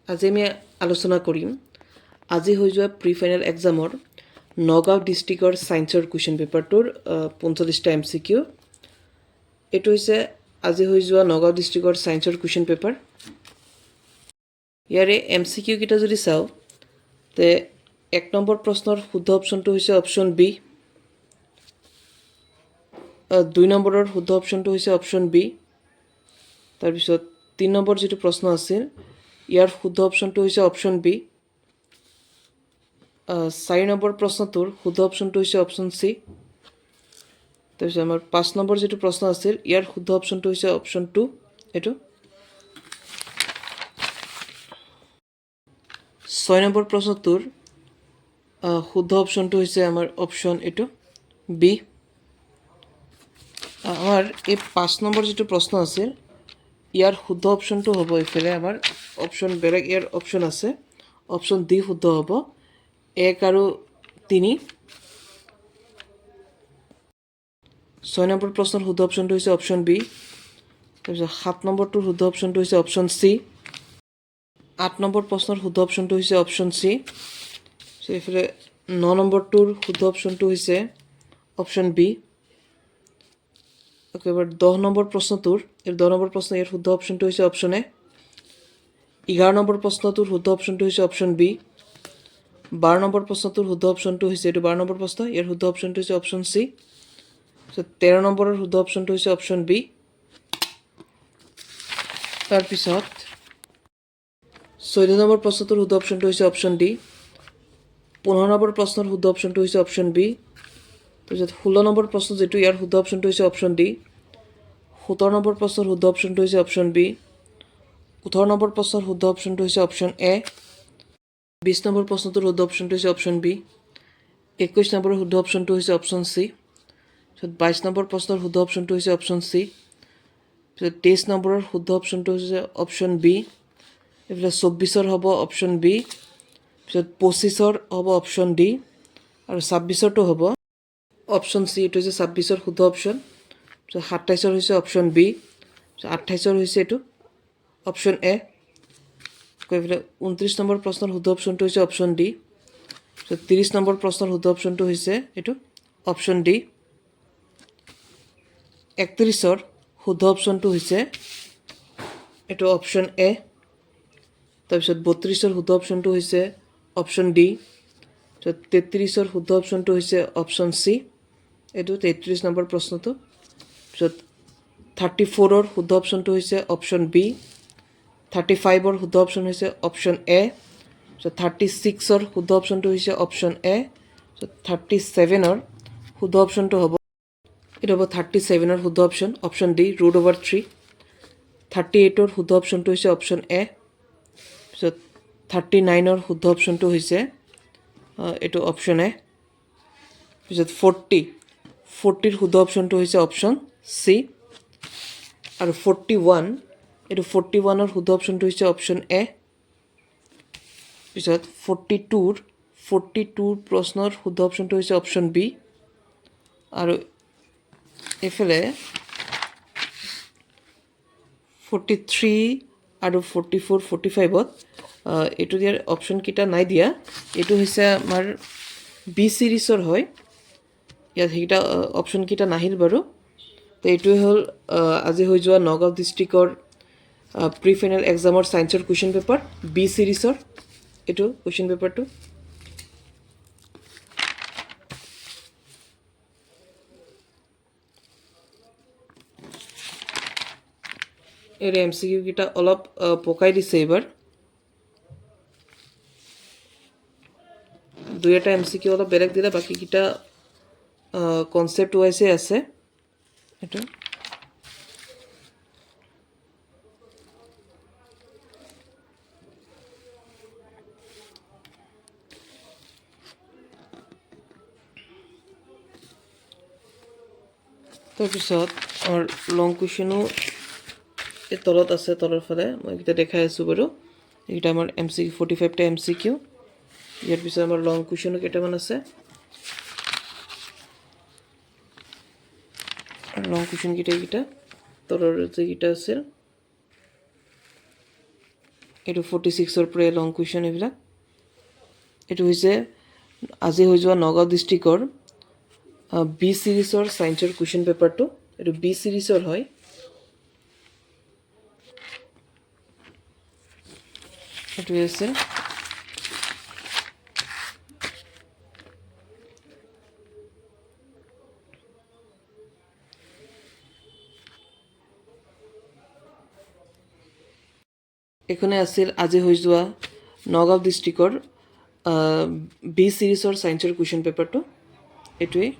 আজি আমি আলোচনা কৰিম আজি হৈ যোৱা প্ৰি ফাইনেল এক্সামৰ নগাঁও ডিষ্ট্ৰিক্টৰ সায়েন্সৰ কুৱেশ্যন পেপাৰটোৰ 45টা MCQ এইটো হৈছে আজি হৈ যোৱা নগাঁও ডিষ্ট্ৰিক্টৰ সায়েন্সৰ কুৱেশ্যন পেপাৰ ইয়াৰে MCQ কিটা যদি চাও তে 1 নম্বৰ প্ৰশ্নৰ শুদ্ধ অপচনটো হৈছে অপচন বি 2 নম্বৰৰ শুদ্ধ অপচনটো হৈছে অপচন বি তাৰ পিছত 3 নম্বৰ যেটো প্ৰশ্ন আছিল ইয়াৰ শুদ্ধ অপচনটো হৈছে অপচন বি 4 নম্বৰ প্ৰশ্নটোৰ শুদ্ধ অপচনটো হৈছে অপচন সি তাৰপিছত আমাৰ 5 নম্বৰ যেটো প্ৰশ্ন আছিল ইয়াৰ শুদ্ধ অপচনটো হৈছে অপচন 2 এটো 6 নম্বৰ প্ৰশ্নটোৰ শুদ্ধ অপচনটো হৈছে আমাৰ অপচন এটো বি আমাৰ এই 5 নম্বৰ যেটো প্ৰশ্ন আছিল ইয়াৰ শুদ্ধ অপচনটো হ'ব ইফালে আমাৰ অপচন বেলেগ ইয়াৰ অপচন আছে অপচন ডি শুদ্ধ হ'ব 1 আৰু 3 6 নম্বৰ প্ৰশ্নৰ শুদ্ধ অপচনটো হৈছে অপচন বি তাৰপিছত 7 নম্বৰটোৰ শুদ্ধ অপচনটো হৈছে অপচন সি 8 নম্বৰ প্ৰশ্নৰ শুদ্ধ অপচনটো হৈছে অপচন সি ইফালে 9 নম্বৰটোৰ শুদ্ধ অপচনটো হৈছে অপচন বি একেবাৰে 10 নম্বৰ প্ৰশ্নটোৰ এই 10 নম্বৰ প্ৰশ্ন ইয়াৰ শুদ্ধ অপচনটো হৈছে অপচন এ 11 নম্বৰ প্ৰশ্নটোৰ শুদ্ধ অপচনটো হৈছে অপচন বি 12 নম্বৰ প্ৰশ্নটোৰ শুদ্ধ অপচনটো হৈছে এটো 12 নম্বৰ প্ৰশ্ন ইয়াৰ শুদ্ধ অপচনটো হৈছে অপচন সি 13 নম্বৰৰ শুদ্ধ অপচনটো হৈছে অপচন বি তাৰ পিছত 14 নম্বৰ প্ৰশ্নটোৰ শুদ্ধ অপচনটো হৈছে অপচন ডি 15 নম্বৰ প্ৰশ্নৰ শুদ্ধ অপচনটো হৈছে অপচন বি তাৰপিছত 16 নম্বৰ প্ৰশ্ন যেটো ইয়াৰ শুদ্ধ অপচনটো হৈছে অপচন ডি 17 নম্বৰ প্ৰশ্নৰ শুদ্ধ অপচনটো হৈছে অপচন বি 18 নম্বৰ প্ৰশ্নৰ শুদ্ধ অপচনটো হৈছে অপচন এ 20 নম্বৰ প্ৰশ্নটোৰ শুদ্ধ অপচনটো হৈছে অপচন বি 21 নম্বৰৰ শুদ্ধ অপচনটো হৈছে অপচন সি 22 নম্বৰ প্ৰশ্নৰ শুদ্ধ অপচনটো হৈছে অপচন সি 23 নম্বৰৰ শুদ্ধ অপচনটো হৈছে অপচন বি এফালে 24ৰ হ'ব অপচন বি 25ৰ হ'ব অপচন ডি আৰু 26ৰটো হ'ব অপচন সি এটো হৈছে 26ৰ শুদ্ধ অপচন 27ৰ হৈছে অপচন বি 28ৰ হৈছে এটো অপচন এ কইফালে 29 নম্বৰ প্ৰশ্নৰ শুদ্ধ অপচনটো হৈছে অপচন ডি 30 নম্বৰ প্ৰশ্নৰ শুদ্ধ অপচনটো হৈছে এটো অপচন ডি 31ৰ শুদ্ধ অপচনটো হৈছে এটো অপচন এ তাৰপিছত 32ৰ শুদ্ধ অপচনটো হৈছে অপচন ডি 33ৰ শুদ্ধ অপচনটো হৈছে অপচন সি এটো 33 নম্বৰ প্ৰশ্নটো পিছত 34ৰ শুদ্ধ অপচনটো হৈছে অপচন বি 35ৰ শুদ্ধ অপচন হৈছে অপচন এ 36ৰ শুদ্ধ অপচনটো হৈছে অপচন এ 37ৰ শুদ্ধ অপচনটো হ'ব এটা হ'ব 37ৰ শুদ্ধ অপচন অপচন ডি √/3 38ৰ শুদ্ধ অপচনটো হৈছে অপচন এ পিছত 39ৰ শুদ্ধ অপচনটো হৈছে এটো অপচন এ পিছত 40ৰ শুদ্ধ অপচনটো হৈছে অপচন সি আৰু 41 এটো 41ৰ শুদ্ধ অপচনটো হৈছে অপচন এ পিছত 42ৰ প্ৰশ্নৰ শুদ্ধ অপচনটো হৈছে অপচন বি আৰু এফালে 43 আৰু 44 45ত এটো দিয়াৰ অপচন কিটা নাই দিয়া এটো হৈছে আমাৰ বি সিৰিজৰ হয় ইয়াত হেটা অপচন কিটা নাহিল বাৰু তো এইটোৱে হ'ল আজি হৈ যোৱা নগাঁও ডিষ্ট্ৰিক্টৰ প্ৰি ফাইনেল এক্সামৰ সায়েন্সৰ কুৱেশ্যন পেপাৰ বি সিৰিজৰ এটো কুৱেশ্যন পেপাৰটো এৰ MCQ কিটা অলপ পকাই দিছে এবাৰ দুই এটা MCQ অলপ বেলেগ দিলে বাকি কিটা কনসেপ্ট ওয়াইজে আছে এটা তাৰপিছত আমাৰ লং কুৱেশ্যনো এই তলত আছে তলৰ ফালে মই এটা দেখাই আছো বাৰু এটা আমাৰ MCQ 45টা MCQ ইয়াৰ পিছত আমাৰ লং কুৱেশ্যনো কেইটামান আছে লং কুৱেশ্যন কিটা তলৰ যেগিটা আছিল এইটো 46ৰ পৰা লং কুৱেশ্যন এইবিলাক এইটো হৈছে আজি হৈ যোৱা নগাঁও ডিষ্ট্ৰিক্টৰ বি ছিৰিজৰ ছায়েন্সৰ কুৱেশ্যন পেপাৰটো এইটো বি ছিৰিজৰ হয় এইটোৱে আছে এইখনে আছিল আজি হৈ যোৱা নগাঁও ডিষ্ট্ৰিক্টৰ বি ছিৰিজৰ ছায়েন্সৰ কুৱেশ্যন পেপাৰটো এইটোৱেই